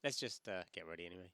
let's just get ready anyway.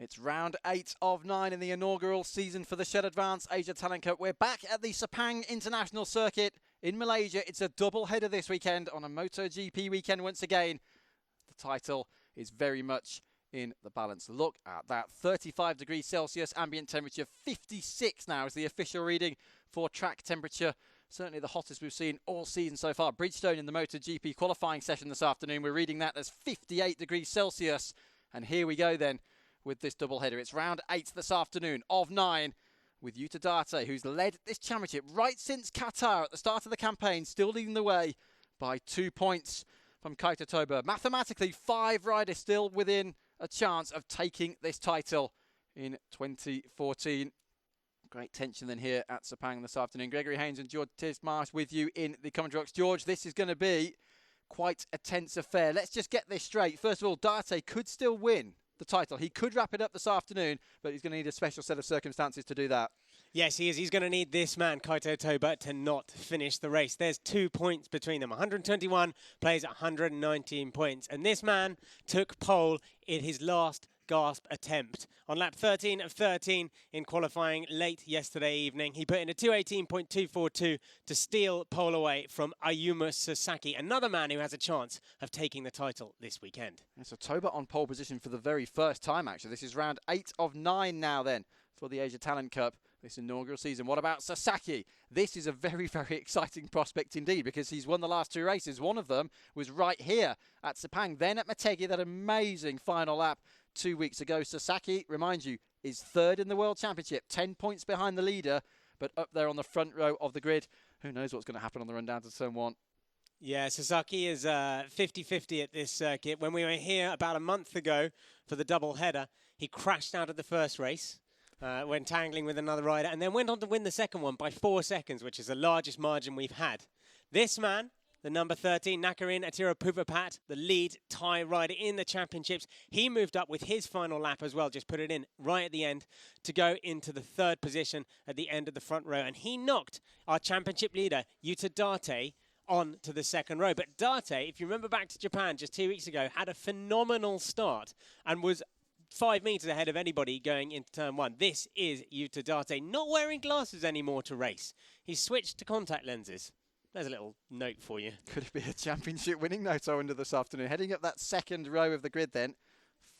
It's round 8 of 9 in the inaugural season for the Shed Advance Asia Talent Cup. We're back at the Sepang International Circuit in Malaysia. It's a double header this weekend on a MotoGP weekend once again. The title is very much in the balance. Look at that, 35 degrees Celsius ambient temperature, 56 now is the official reading for track temperature. Certainly the hottest we've seen all season so far. Bridgestone in the MotoGP qualifying session this afternoon, we're reading that as 58 degrees Celsius. And here we go then with this double header. It's round 8 this afternoon of 9 with Yuta Date, who's led this championship right since Qatar at the start of the campaign, still leading the way by 2 points from Kaito Toba. Mathematically, 5 riders still within a chance of taking this title in 2014. Great tension then here at Sepang this afternoon. Gregory Haynes and George Tismarsh with you in the commentary box. George, this is going to be quite a tense affair. Let's just get this straight. First of all, Date could still win the title. He could wrap it up this afternoon, but he's going to need a special set of circumstances to do that. Yes, he is. He's going to need this man, Kaito Toba, to not finish the race. There's 2 points between them. 121 plays 119 points. And this man took pole in his last gasp attempt. On lap 13 of 13 in qualifying late yesterday evening, he put in a 2:18.242 to steal pole away from Ayumu Sasaki, another man who has a chance of taking the title this weekend. Yeah, so Toba on pole position for the very first time, actually. This is round 8 of 9 now then for the Asia Talent Cup this inaugural season. What about Sasaki? This is a very, very exciting prospect indeed, because he's won the last 2 races. One of them was right here at Sepang, then at Motegi, that amazing final lap 2 weeks ago. Sasaki, remind you, is 3rd in the World Championship, 10 points behind the leader, but up there on the front row of the grid. Who knows what's going to happen on the run down to turn 1. Yeah, Sasaki is 50-50 at this circuit. When we were here about a month ago for the double header, he crashed out of the first race when tangling with another rider, and then went on to win the second one by 4 seconds, which is the largest margin we've had. This man, the number 13, Nakarin Atira Puvapat, the lead Thai rider in the championships, he moved up with his final lap as well, just put it in right at the end to go into the 3rd position at the end of the front row. And he knocked our championship leader, Yuta Date, on to the 2nd row. But Date, if you remember back to Japan just 2 weeks ago, had a phenomenal start and was 5 metres ahead of anybody going into turn 1. This is Yuta Date, not wearing glasses anymore to race. He's switched to contact lenses. There's a little note for you. Could it be a championship winning note, I wonder, this afternoon? Heading up that 2nd row of the grid then.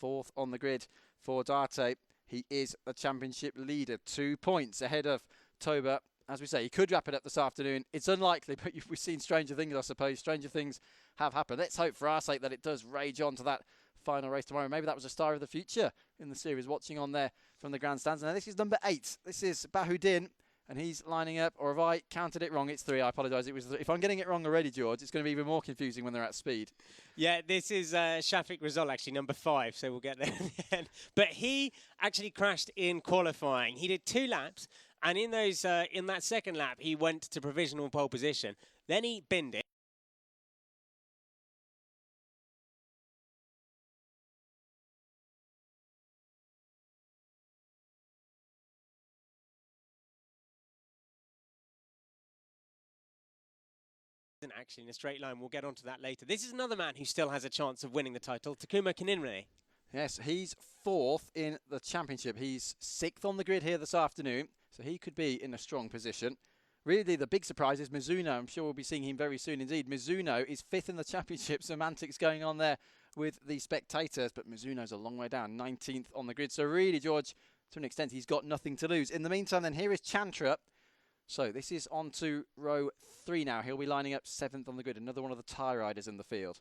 4th on the grid for Date. He is the championship leader, 2 points ahead of Toba. As we say, he could wrap it up this afternoon. It's unlikely, but we've seen stranger things, I suppose. Stranger things have happened. Let's hope for our sake that it does rage on to that final race tomorrow. Maybe that was a star of the future in the series, watching on there from the grandstands. Now, this is number 8. This is Bahudin, and he's lining up, or have I counted it wrong? It's 3. I apologise. It was. If I'm getting it wrong already, George, it's going to be even more confusing when they're at speed. Yeah, this is Shafiq Rizal, actually, number 5, so we'll get there in the end. But he actually crashed in qualifying. He did 2 laps, and in those in that 2nd lap, he went to provisional pole position. Then he binned it. Isn't actually in a straight line. We'll get onto that later. This is another man who still has a chance of winning the title, Takuma Kaninrine. Yes, he's 4th in the championship. He's 6th on the grid here this afternoon, so he could be in a strong position. Really, the big surprise is Mizuno. I'm sure we'll be seeing him very soon indeed. Mizuno is 5th in the championship. Some antics going on there with the spectators, but Mizuno's a long way down, 19th on the grid. So really, George, to an extent, he's got nothing to lose. In the meantime, then, here is Chantra. So this is on to row 3 now. He'll be lining up 7th on the grid, another one of the tyre riders in the field.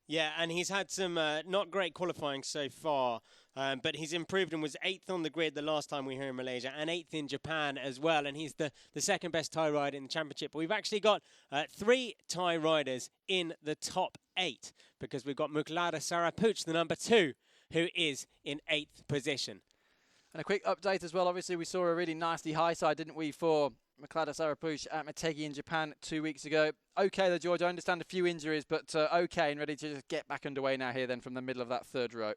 Yeah, and he's had some not great qualifying so far, but he's improved and was 8th on the grid the last time we were here in Malaysia, and 8th in Japan as well, and he's the second best Thai rider in the championship. But we've actually got 3 Thai riders in the top 8, because we've got Muklada Sarapuch, the number 2, who is in 8th position. And a quick update as well. Obviously, we saw a really nasty high side, didn't we, for Muklada Sarapuch at Motegi in Japan 2 weeks ago. Okay, though, George, I understand a few injuries, but okay, and ready to just get back underway now here then from the middle of that 3rd row.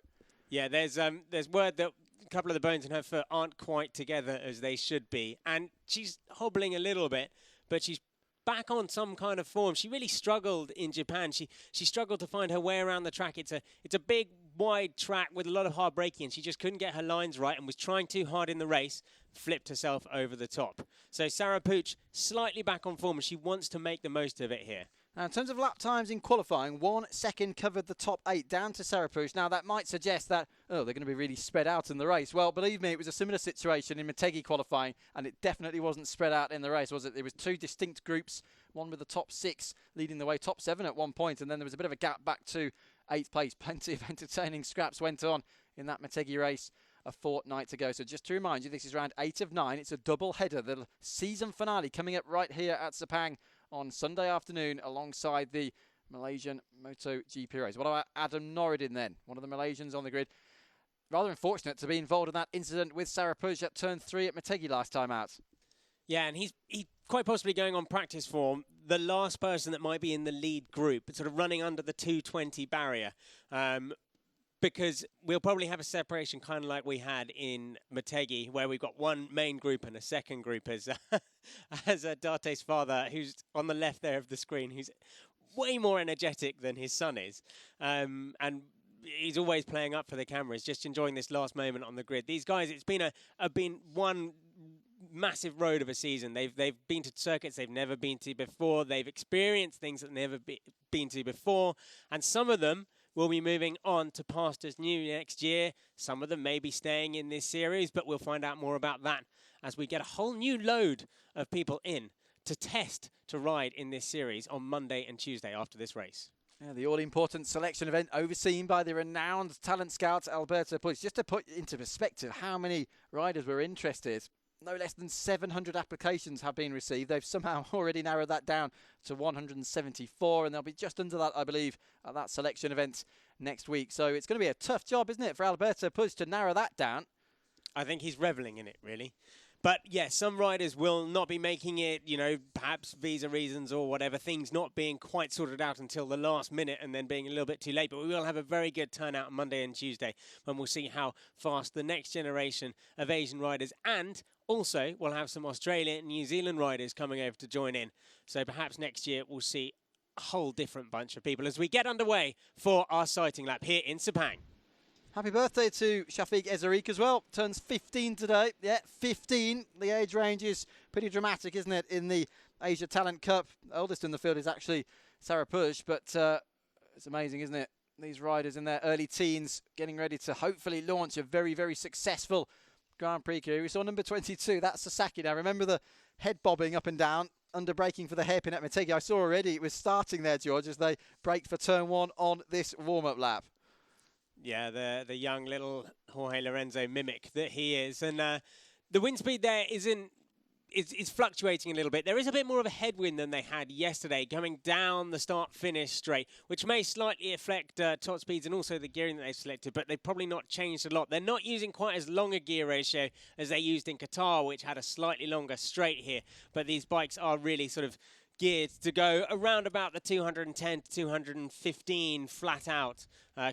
Yeah, there's word that a couple of the bones in her foot aren't quite together as they should be, and she's hobbling a little bit, but she's back on some kind of form. She really struggled in Japan. She struggled to find her way around the track. It's a big, wide track with a lot of hard braking, and she just couldn't get her lines right and was trying too hard in the race, flipped herself over the top. So Sarapuch slightly back on form, and she wants to make the most of it here. Now, in terms of lap times in qualifying, 1 second covered the top 8 down to Sarapuch. Now, that might suggest that, they're going to be really spread out in the race. Well, believe me, it was a similar situation in Motegi qualifying, and it definitely wasn't spread out in the race, was it? There was 2 distinct groups, one with the top 6 leading the way, top 7 at one point, and then there was a bit of a gap back to 8th place. Plenty of entertaining scraps went on in that Motegi race a fortnight to go. So just to remind you, this is round 8 of 9. It's a double header. The season finale coming up right here at Sepang on Sunday afternoon alongside the Malaysian MotoGP race. What about Adam Norridin then? One of the Malaysians on the grid. Rather unfortunate to be involved in that incident with Sarapuch at turn 3 at Motegi last time out. Yeah, and he's quite possibly going on practice form. The last person that might be in the lead group, sort of running under the 220 barrier. Because we'll probably have a separation kind of like we had in Motegi, where we've got one main group and a second group as Date's father, who's on the left there of the screen, who's way more energetic than his son is. And he's always playing up for the cameras, just enjoying this last moment on the grid. These guys, it's been been one massive road of a season. They've been to circuits they've never been to before. They've experienced things that they've never been to before. And some of them will be moving on to pastures new next year. Some of them may be staying in this series, but we'll find out more about that as we get a whole new load of people in to test to ride in this series on Monday and Tuesday after this race. Yeah, the all-important selection event overseen by the renowned talent scout Alberto Puig. Just to put into perspective how many riders were interested, no less than 700 applications have been received. They've somehow already narrowed that down to 174, and they'll be just under that, I believe, at that selection event next week. So it's going to be a tough job, isn't it, for Alberto Puig to narrow that down? I think he's reveling in it, really. But, yeah, some riders will not be making it, perhaps visa reasons or whatever, things not being quite sorted out until the last minute and then being a little bit too late. But we will have a very good turnout on Monday and Tuesday when we'll see how fast the next generation of Asian riders, and also we'll have some Australian and New Zealand riders coming over to join in. So perhaps next year we'll see a whole different bunch of people as we get underway for our sighting lap here in Sepang. Happy birthday to Shafiq Ezarik as well. Turns 15 today. Yeah, 15. The age range is pretty dramatic, isn't it, in the Asia Talent Cup. The oldest in the field is actually Sarapuch, but it's amazing, isn't it? These riders in their early teens getting ready to hopefully launch a very, very successful Grand Prix career. We saw number 22, that's Sasaki. Now, remember the head bobbing up and down, under braking for the hairpin at Motegi. I saw already it was starting there, George, as they braked for turn 1 on this warm-up lap. Yeah, the young little Jorge Lorenzo mimic that he is. And the wind speed there is fluctuating a little bit. There is a bit more of a headwind than they had yesterday, coming down the start-finish straight, which may slightly affect top speeds and also the gearing that they've selected, but they've probably not changed a lot. They're not using quite as long a gear ratio as they used in Qatar, which had a slightly longer straight here. But these bikes are really sort of geared to go around about the 210 to 215 flat out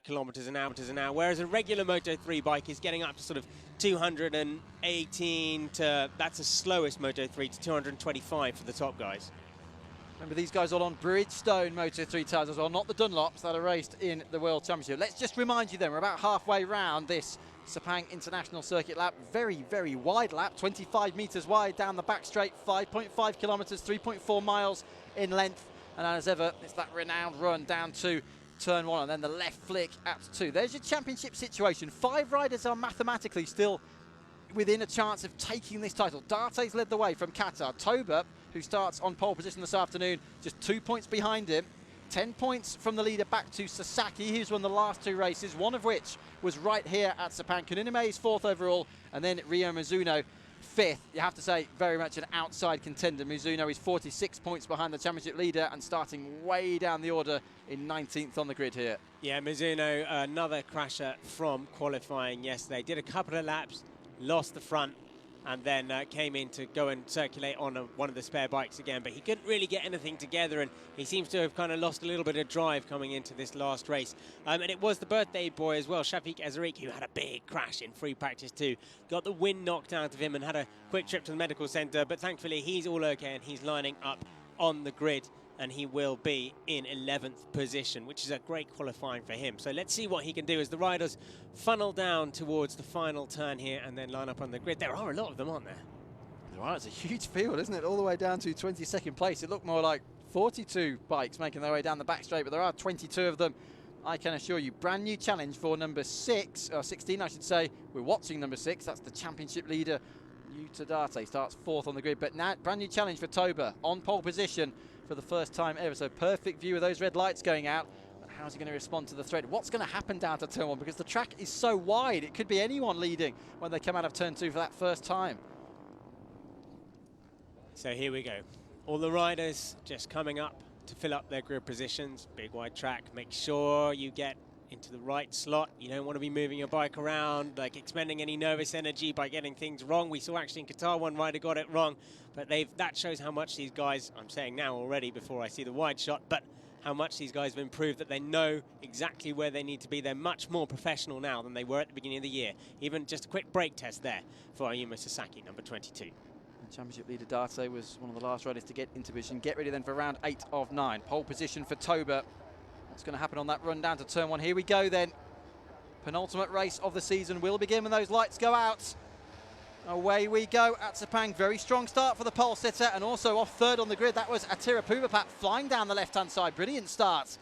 kilometers an hour, whereas a regular Moto3 bike is getting up to sort of 218 to, that's the slowest Moto3, to 225 for the top guys. Remember, these guys are on Bridgestone Moto3 tyres as well, not the Dunlops that are raced in the World Championship. Let's just remind you then, we're about halfway round this Sepang International Circuit lap. Very, very wide lap, 25 metres wide down the back straight, 5.5 kilometres, 3.4 miles in length. And as ever, it's that renowned run down to turn 1 and then the left flick at 2. There's your championship situation. 5 riders are mathematically still within a chance of taking this title. Darte's led the way from Qatar. Toba, who starts on pole position this afternoon, just 2 points behind him. 10 points from the leader back to Sasaki, who's won the last 2 races, one of which was right here at Sepang. Kuniname is 4th overall, and then Rio Mizuno 5th. You have to say, very much an outside contender. Mizuno is 46 points behind the championship leader and starting way down the order in 19th on the grid here. Yeah, Mizuno, another crasher from qualifying yesterday. Did a couple of laps, lost the front, and then came in to go and circulate on one of the spare bikes again, but he couldn't really get anything together, and he seems to have kind of lost a little bit of drive coming into this last race. And it was the birthday boy as well, Shafiq Azariq, who had a big crash in free practice too. Got the wind knocked out of him and had a quick trip to the medical centre, but thankfully he's all okay and he's lining up on the grid, and he will be in 11th position, which is a great qualifying for him. So let's see what he can do as the riders funnel down towards the final turn here and then line up on the grid. There are a lot of them, aren't there? Right, it's a huge field, isn't it? All the way down to 22nd place. It looked more like 42 bikes making their way down the back straight, but there are 22 of them, I can assure you. Brand new challenge for number 6, or 16 I should say. We're watching number 6, that's the championship leader, Yuta Date, starts 4th on the grid. But now, brand new challenge for Toba, on pole position for the first time ever. So perfect view of those red lights going out. But how's he going to respond to the threat? What's going to happen down to turn 1? Because the track is so wide, it could be anyone leading when they come out of turn 2 for that first time. So here we go. All the riders just coming up to fill up their grid positions. Big wide track. Make sure you get into the right slot. You don't want to be moving your bike around, like expending any nervous energy by getting things wrong. We saw actually in Qatar one rider got it wrong, but that shows how much these guys, I'm saying now already before I see the wide shot, but how much these guys have improved, that they know exactly where they need to be. They're much more professional now than they were at the beginning of the year. Even just a quick brake test there for Ayumu Sasaki, number 22. Championship leader Date was one of the last riders to get into position. Get ready then for round 8 of 9. Pole position for Toba. What's going to happen on that run down to turn 1? Here we go then. Penultimate race of the season will begin when those lights go out. Away we go at Sepang. Very strong start for the pole sitter, and also off 3rd on the grid. That was Attira Puvapat flying down the left-hand side. Brilliant start.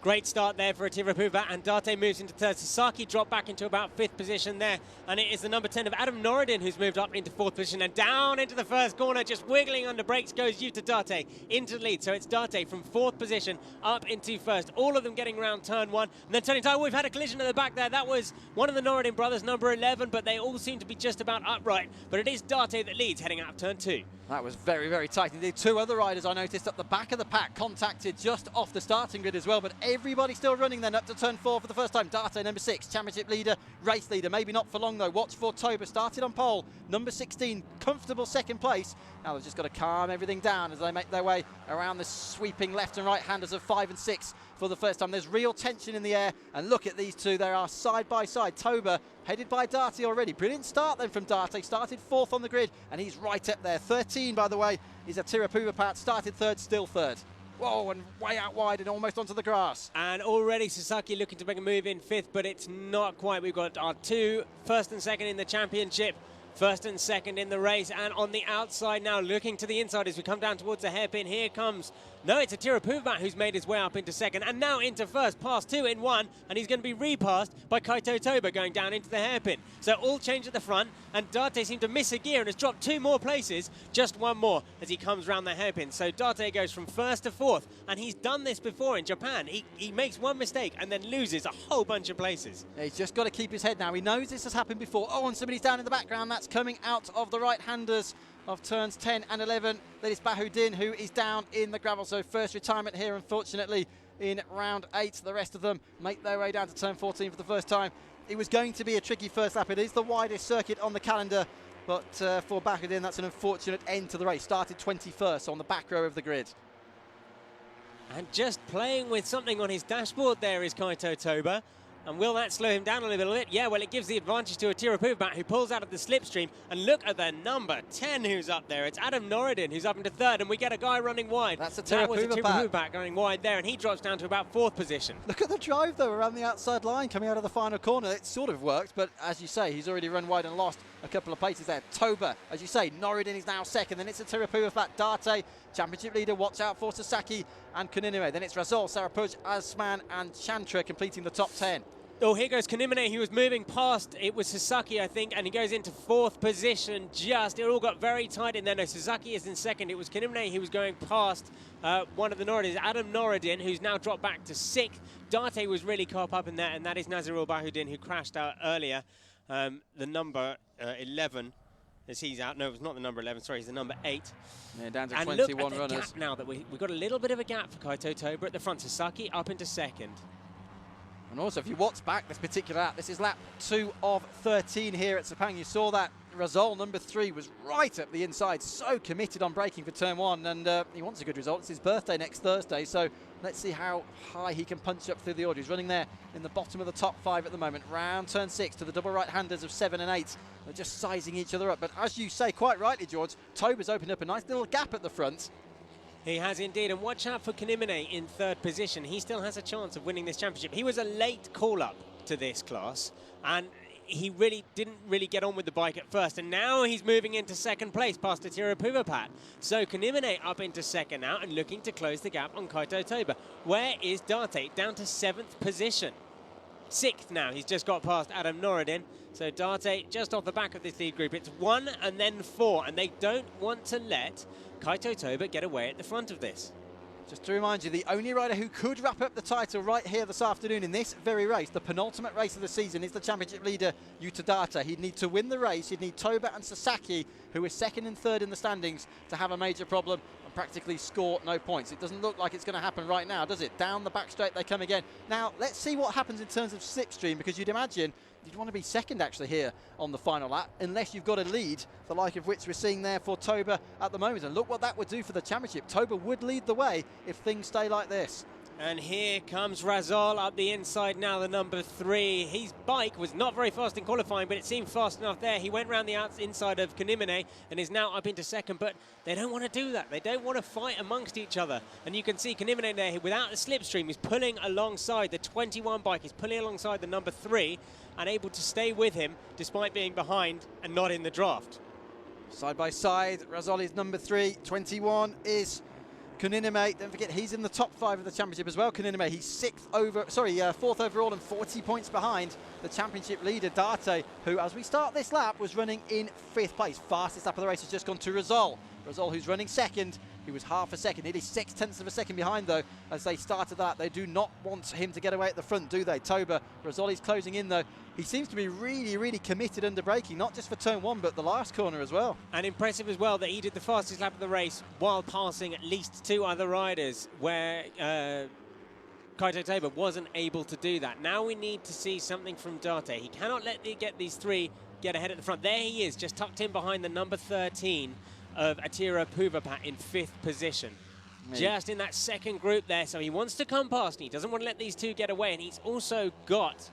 Great start there for Attira Puvapat, and Date moves into 3rd. Sasaki dropped back into about 5th position there, and it is the number 10 of Adam Norridin who's moved up into 4th position, and down into the first corner, just wiggling under brakes goes Yuta Date into the lead. So it's Date from 4th position up into 1st. All of them getting around turn 1, and then turning time. We've had a collision at the back there. That was one of the Norridin brothers, number 11, but they all seem to be just about upright. But it is Date that leads heading out of turn 2. That was very, very tight indeed. 2 other riders I noticed at the back of the pack contacted just off the starting grid as well, but everybody still running then up to turn 4 for the first time. Date, number 6, championship leader, race leader. Maybe not for long though. Watch for Toba, started on pole. Number 16, comfortable 2nd place. Now they've just got to calm everything down as they make their way around the sweeping left and right handers of 5 and 6 for the first time. There's real tension in the air, and look at these two. They are side by side. Toba headed by Date already. Brilliant start then from Date. Started 4th on the grid, and he's right up there. 13, by the way, is Attira Puvapat. Started 3rd, still 3rd. Whoa, and way out wide and almost onto the grass. And already Sasaki looking to make a move in 5th, but it's not quite. We've got our 2 1st and 2nd in the championship. 1st and 2nd in the race, and on the outside now, looking to the inside as we come down towards the hairpin. Here comes, no, it's Attira Puvapat who's made his way up into 2nd, and now into 1st, past 2 in 1, and he's going to be repassed by Kaito Toba going down into the hairpin. So all change at the front, and Date seemed to miss a gear and has dropped 2 more places, just 1 more as he comes round the hairpin. So Date goes from 1st to 4th, and he's done this before in Japan. He makes 1 mistake and then loses a whole bunch of places. Yeah, he's just got to keep his head now. He knows this has happened before. Oh, and somebody's down in the background. That's coming out of the right-handers of turns 10 and 11. That is Bahuddin, who is down in the gravel. So first retirement here, unfortunately, in round 8. The rest of them make their way down to turn 14 for the first time. It was going to be a tricky first lap. It is the widest circuit on the calendar, but for Bahuddin, that's an unfortunate end to the race. Started 21st on the back row of the grid. And just playing with something on his dashboard there is Kaito Toba. And will that slow him down a little bit? Yeah, well, it gives the advantage to Attila Puvapat, who pulls out of the slipstream. And look at the number 10 who's up there. It's Adam Norridin who's up into third, and we get a guy running wide. That's Attila Puvapat going wide there, and he drops down to about fourth position. Look at the drive, though, around the outside line coming out of the final corner. It sort of worked, but as you say, he's already run wide and lost a couple of places there. Toba, as you say, Norridin is now second. Then it's Attila Puvapat, Date, championship leader. Watch out for Sasaki and Kuninue. Then it's Razol, Sarapuj, Asman, and Chantra completing the top 10. Oh, here goes Kanimane. He was moving past. It was Sasaki, I think, and he goes into fourth position. It all got very tight in there. No, Sasaki is in second. It was Kanimane who was going past one of the Norridins, Adam Norridin, who's now dropped back to sixth. Date was really caught up in there, and that is Nazirul Bahudin, who crashed out earlier. The number 11, as he's out. No, it's not the number 11. Sorry, it's the number 8. Yeah, down to and 21 look at runners. The gap now that we've got a little bit of a gap for Kaito Toba at the front. Sasaki up into second. And also, if you watch back this particular lap, this is lap 2 of 13 here at Sepang. You saw that Razol, number 3, was right up the inside, so committed on braking for turn 1, and he wants a good result. It's his birthday next Thursday, so let's see how high he can punch up through the order. He's running there in the bottom of the top 5 at the moment. Round turn 6 to the double right-handers of 7 and 8. They're just sizing each other up. But as you say, quite rightly, George, Toba's opened up a nice little gap at the front. He has indeed, and watch out for Kanimane in third position. He still has a chance of winning this championship. He was a late call-up to this class, and he didn't really get on with the bike at first, and now he's moving into second place past Attila Puvapat. So Kanimane up into second now and looking to close the gap on Kaito Toba. Where is Date? Down to 7th position. 6th now. He's just got past Adam Norridin. So Date just off the back of this lead group. It's 1 and then 4, and they don't want to let Kaito Toba get away at the front of this. Just to remind you, the only rider who could wrap up the title right here this afternoon in this very race, the penultimate race of the season, is the championship leader, Yuta Date. He'd need to win the race. He'd need Toba and Sasaki, who is 2nd and 3rd in the standings, to have a major problem and practically score no points. It doesn't look like it's going to happen right now, does it? Down the back straight they come again. Now, let's see what happens in terms of slipstream, because you'd imagine you'd want to be second actually here on the final lap, unless you've got a lead, the like of which we're seeing there for Toba at the moment. And look what that would do for the championship. Toba would lead the way if things stay like this. And here comes Razol up the inside now, the number 3. His bike was not very fast in qualifying, but it seemed fast enough there. He went round the inside of Kanimane and is now up into second, but they don't want to do that. They don't want to fight amongst each other. And you can see Kanimane there, without the slipstream, is pulling alongside the 21 bike. He's pulling alongside the number 3 and able to stay with him despite being behind and not in the draft. Side by side, Razol is number 3, 21 is Kuninue. Don't forget, he's in the top 5 of the championship as well. Kuninue, he's 4th overall and 40 points behind the championship leader, Date, who, as we start this lap, was running in 5th place. Fastest lap of the race has just gone to Razol. Razol, who's running second. He was half a second, nearly 6/10 of a second behind, though, as they started that. They do not want him to get away at the front, do they? Toba, Razoli's closing in, though. He seems to be really, really committed under braking, not just for turn 1, but the last corner as well. And impressive as well that he did the fastest lap of the race while passing at least 2 other riders, where Kaito Toba wasn't able to do that. Now we need to see something from Date. He cannot let these 3 get ahead at the front. There he is, just tucked in behind the number 13 of Attila Puvapat in 5th position. Just in that second group there, so he wants to come past, and he doesn't want to let these 2 get away, and he's also got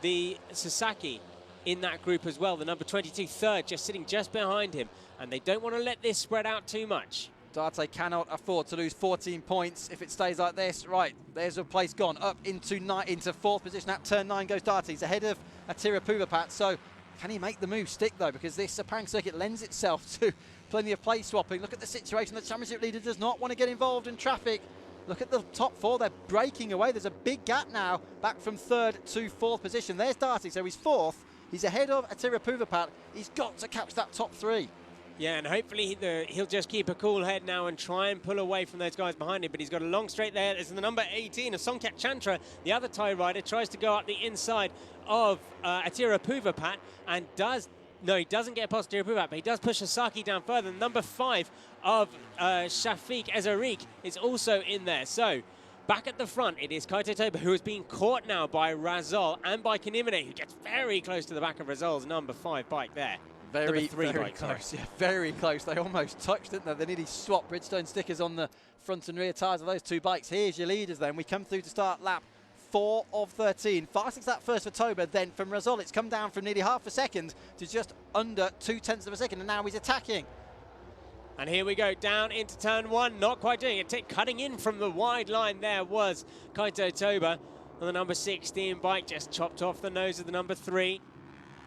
the Sasaki in that group as well, the number 22, 3rd, just sitting just behind him, and they don't want to let this spread out too much. Date cannot afford to lose 14 points if it stays like this. Right, there's a place gone, up into 4th position. At turn 9 goes Date. He's ahead of Attila Puvapat, so can he make the move stick, though? Because this Sepang circuit lends itself to plenty of place swapping. Look at the situation. The championship leader does not want to get involved in traffic. Look at the top 4. They're breaking away. There's a big gap now, back from 3rd to 4th position. There's Date, so he's 4th. He's ahead of Attila Puvapat. He's got to catch that top 3. Yeah, and hopefully he'll just keep a cool head now and try and pull away from those guys behind him. But he's got a long straight there. There's the number 18 of Songkat Chantra. The other Thai rider tries to go up the inside of Attila Puvapat and he doesn't get past Attila Puvapat, but he does push Sasaki down further. The number 5 of Shafiq Ezarik is also in there. So back at the front, it is Kaito Toba, who is being caught now by Razol and by Kanimane, who gets very close to the back of Razol's number 5 bike there. Very close. Yeah, very close. They almost touched, didn't they? They nearly swapped Bridgestone stickers on the front and rear tyres of those 2 bikes. Here's your leaders then. We come through to start lap 4 of 13. Fastest that first for Toba, then from Razol, it's come down from nearly half a second to just under 0.2 of a second, and now he's attacking. And here we go, down into turn 1, not quite doing it. Cutting in from the wide line there was Kaito Toba on the number 16 bike, just chopped off the nose of the number 3.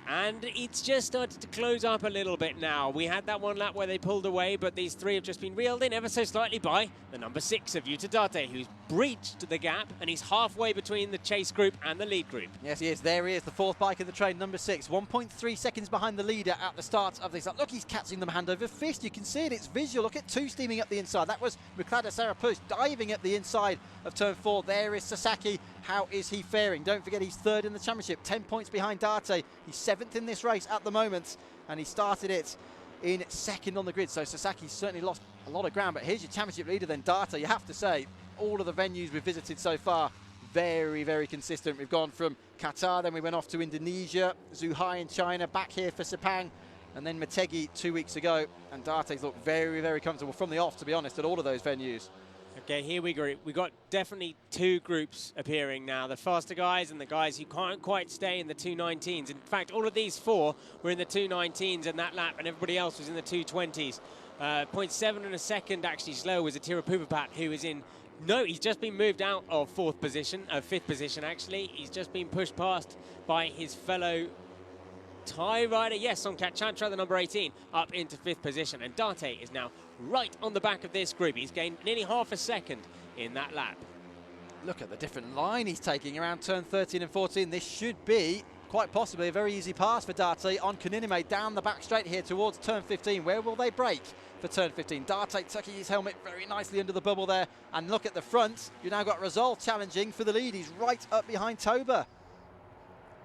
And it's just started to close up a little bit now. We had that one lap where they pulled away, but these 3 have just been reeled in ever so slightly by the number 6 of Yuta Date, who's breached the gap, and he's halfway between the chase group and the lead group. Yes, he is. There he is, the 4th bike of the train, number 6. 1.3 seconds behind the leader at the start of this. Look, he's catching them hand over fist. You can see it. It's visual. Look at 2 steaming up the inside. That was Muklada Sarapush diving at the inside of turn 4. There is Sasaki. How is he faring? Don't forget, he's 3rd in the championship, 10 points behind Date. He's 7th in this race at the moment, and he started it in 2nd on the grid. So Sasaki's certainly lost a lot of ground, but here's your championship leader then, Date. You have to say, all of the venues we've visited so far, very, very consistent. We've gone from Qatar, then we went off to Indonesia, Zhuhai in China, back here for Sepang, and then Motegi 2 weeks ago. And Date's looked very, very comfortable from the off, to be honest, at all of those venues. Okay, here we go. We've got definitely 2 groups appearing now. The faster guys and the guys who can't quite stay in the 219s. In fact, all of these 4 were in the 219s in that lap, and everybody else was in the 220s. 0.7 in a second actually slow was Atira Pupapat, who is in... No, he's just been moved out of 5th position actually. He's just been pushed past by his fellow Thai rider, yes, Songkat Chantra, the number 18, up into 5th position. And Date is now right on the back of this group. He's gained nearly half a second in that lap. Look at the different line he's taking around turn 13 and 14. This should be quite possibly a very easy pass for Date on Kuninime down the back straight here towards turn 15. Where will they break for turn 15? Date tucking his helmet very nicely under the bubble there. And look at the front. You've now got Razol challenging for the lead. He's right up behind Toba.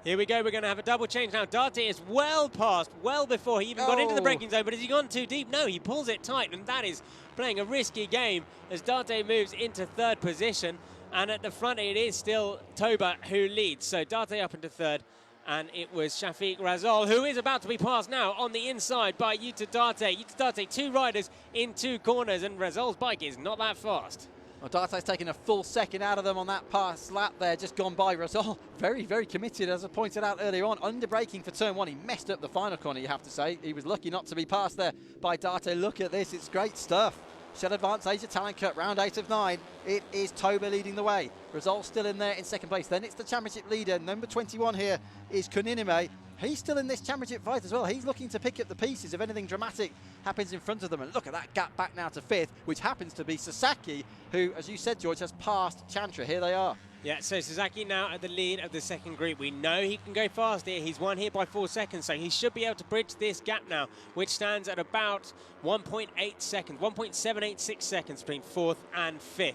Here we go, we're going to have a double change now. Date is well past, well before he even got into the braking zone, but has he gone too deep? No, he pulls it tight, and that is playing a risky game as Date moves into 3rd position. And at the front, it is still Toba who leads. So Date up into 3rd, and it was Shafiq Razol, who is about to be passed now on the inside by Yuta Date. Yuta Date, 2 riders in 2 corners, and Razol's bike is not that fast. Well, Date's taken a full second out of them on that pass lap there, just gone by. Razol, very, very committed, as I pointed out earlier on. Under braking for turn 1, he messed up the final corner, you have to say. He was lucky not to be passed there by Date. Look at this, it's great stuff. Shell Advance Asia Talent Cup, round 8 of 9. It is Toba leading the way. Razol still in there in 2nd place. Then it's the championship leader. Number 21 here is Kuninime. He's still in this championship fight as well. He's looking to pick up the pieces if anything dramatic happens in front of them. And look at that gap back now to 5th, which happens to be Sasaki, who, as you said, George, has passed Chantra. Here they are. Yeah, so Sasaki now at the lead of the 2nd group. We know he can go fast here. He's won here by 4 seconds, so he should be able to bridge this gap now, which stands at about 1.8 seconds, 1.786 seconds between 4th and 5th.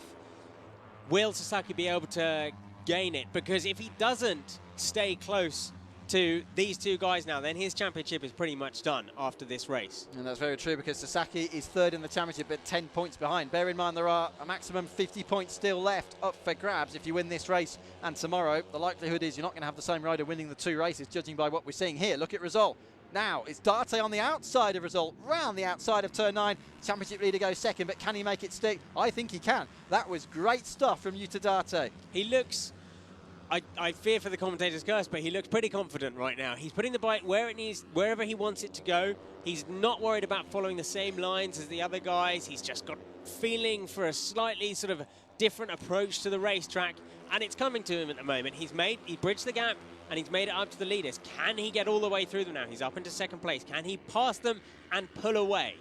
Will Sasaki be able to gain it? Because if he doesn't stay close to these 2 guys now, then his championship is pretty much done after this race. And that's very true, because Sasaki is 3rd in the championship but 10 points behind. Bear in mind there are a maximum 50 points still left up for grabs if you win this race and tomorrow. The likelihood is you're not going to have the same rider winning the 2 races, judging by what we're seeing here. Look at Razol. Now it's Date on the outside of Razol, round the outside of turn 9. Championship leader goes 2nd, but can he make it stick? I think he can. That was great stuff from Yuta Date. He looks... I fear for the commentator's curse, but he looks pretty confident right now. He's putting the bike where it needs, wherever he wants it to go. He's not worried about following the same lines as the other guys. He's just got feeling for a slightly sort of different approach to the racetrack, and it's coming to him at the moment. He bridged the gap, and he's made it up to the leaders. Can he get all the way through them now? He's up into 2nd place. Can he pass them and pull away?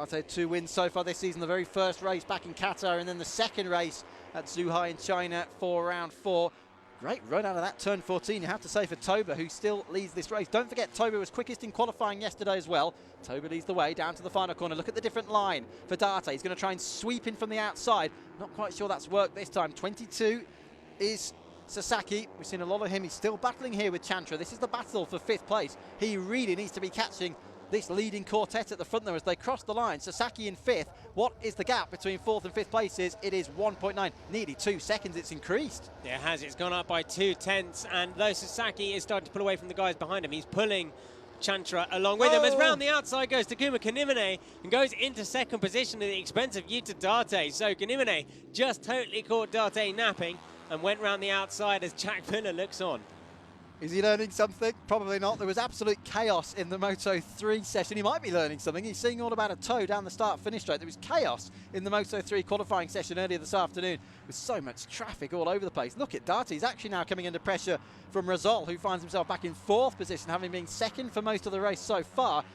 Date 2 wins so far this season. The very first race back in Qatar, and then the 2nd race at Zhuhai in China for round 4. Great run out of that turn 14, you have to say, for Toba, who still leads this race. Don't forget, Toba was quickest in qualifying yesterday as well. Toba leads the way down to the final corner. Look at the different line for Date. He's going to try and sweep in from the outside. Not quite sure that's worked this time. 22 is Sasaki. We've seen a lot of him. He's still battling here with Chantra. This is the battle for 5th place. He really needs to be catching this leading quartet at the front there as they cross the line. Sasaki in 5th. What is the gap between 4th and 5th places? It is 1.9, nearly 2 seconds. It's increased. Yeah, it has. It's gone up by 2/10, and though Sasaki is starting to pull away from the guys behind him, he's pulling Chantra along with him as round the outside goes Takuma Kuninime and goes into 2nd position at the expense of Yuta Date. So Kuninime just totally caught Date napping, and went round the outside as Jack Miller looks on. Is he learning something? Probably not. There was absolute chaos in the Moto3 session. He might be learning something. He's seeing all about a toe down the start-finish straight. There was chaos in the Moto3 qualifying session earlier this afternoon with so much traffic all over the place. Look at Darte. He's actually now coming under pressure from Razol, who finds himself back in 4th position, having been 2nd for most of the race so far.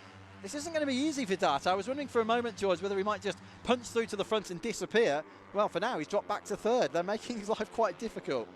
This isn't going to be easy for Darte. I was wondering for a moment, George, whether he might just punch through to the front and disappear. Well, for now, he's dropped back to 3rd. They're making his life quite difficult.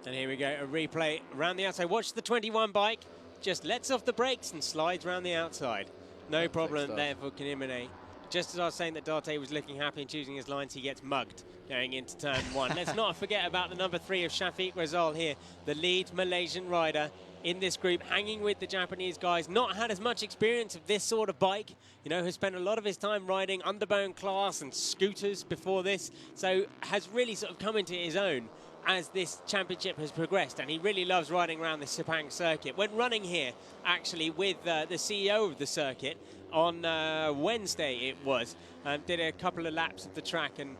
And here we go, a replay around the outside. Watch the 21 bike, just lets off the brakes and slides around the outside. No problem there for Kanimene. Just as I was saying that Darte was looking happy and choosing his lines, he gets mugged going into turn 1. Let's not forget about the number 3 of Shafiq Razal here, the lead Malaysian rider in this group, hanging with the Japanese guys. Not had as much experience of this sort of bike, you know, has spent a lot of his time riding underbone class and scooters before this, so has really sort of come into his own as this championship has progressed, and he really loves riding around the Sepang Circuit. Went running here actually with the CEO of the circuit on Wednesday it was, did a couple of laps of the track, and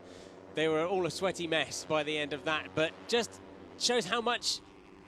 they were all a sweaty mess by the end of that, but just shows how much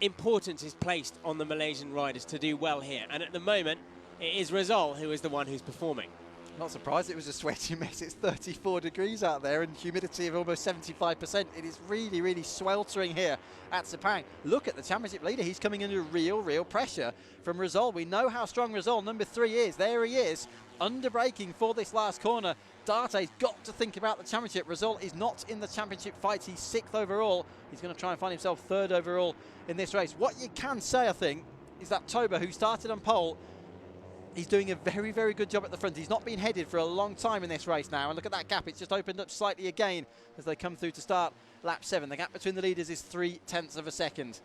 importance is placed on the Malaysian riders to do well here. And at the moment it is Razal who is the one who's performing. Not surprised it was a sweaty mess. It's 34 degrees out there and humidity of almost 75%. It is really, really sweltering here at Sepang. Look at the championship leader. He's coming under real pressure from Razal. We know how strong Razal, number 3, is. There he is, under braking for this last corner. Darte's got to think about the championship. Razal is not in the championship fight. He's 6th overall. He's going to try and find himself 3rd overall in this race. What you can say, I think, is that Toba, who started on pole, he's doing a very good job at the front. He's not been headed for a long time in this race now. And look at that gap. It's just opened up slightly again as they come through to start lap 7. The gap between the leaders is 0.3 of a second.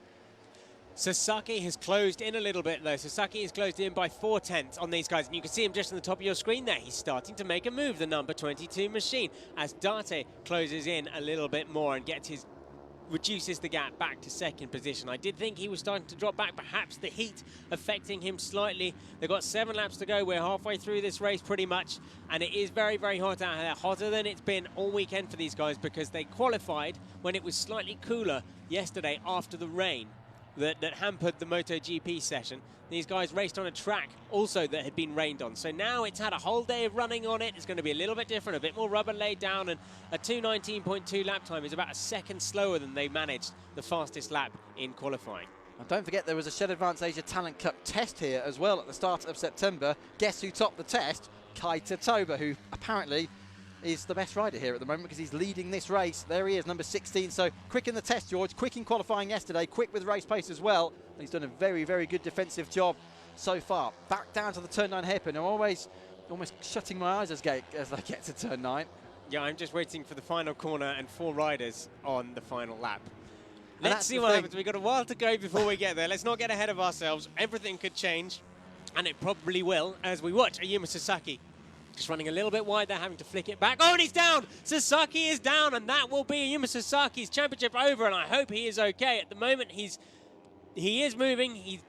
Sasaki has closed in a little bit though. Sasaki is closed in by 0.4 on these guys. And you can see him just on the top of your screen there. He's starting to make a move, the number 22 machine, as Darte closes in a little bit more and reduces the gap back to 2nd position. I did think he was starting to drop back, perhaps the heat affecting him slightly. They've got 7 laps to go. We're halfway through this race pretty much, and it is very hot out there, hotter than it's been all weekend for these guys, because they qualified when it was slightly cooler yesterday after the rain that hampered the MotoGP session. These guys raced on a track also that had been rained on. So now it's had a whole day of running on it. It's going to be a little bit different, a bit more rubber laid down, and a 2:19.2 lap time is about a second slower than they managed the fastest lap in qualifying. And don't forget there was a Shed Advance Asia Talent Cup test here as well at the start of September. Guess who topped the test? Kaita Toba, who apparently is the best rider here at the moment because he's leading this race. There he is, number 16. So quick in the test, George, quick in qualifying yesterday, quick with race pace as well. And he's done a very good defensive job so far. Back down to the turn 9 hairpin. I'm almost shutting my eyes as I get to turn 9. Yeah, I'm just waiting for the final corner and 4 riders on the final lap. And Let's see what happens. We've got a while to go before we get there. Let's not get ahead of ourselves. Everything could change, and it probably will, as we watch Ayumu Sasaki just running a little bit wide there, having to flick it back. Oh, and he's down! Sasaki is down, and that will be Ayumu Sasaki's championship over, and I hope he is okay. At the moment, he is moving. He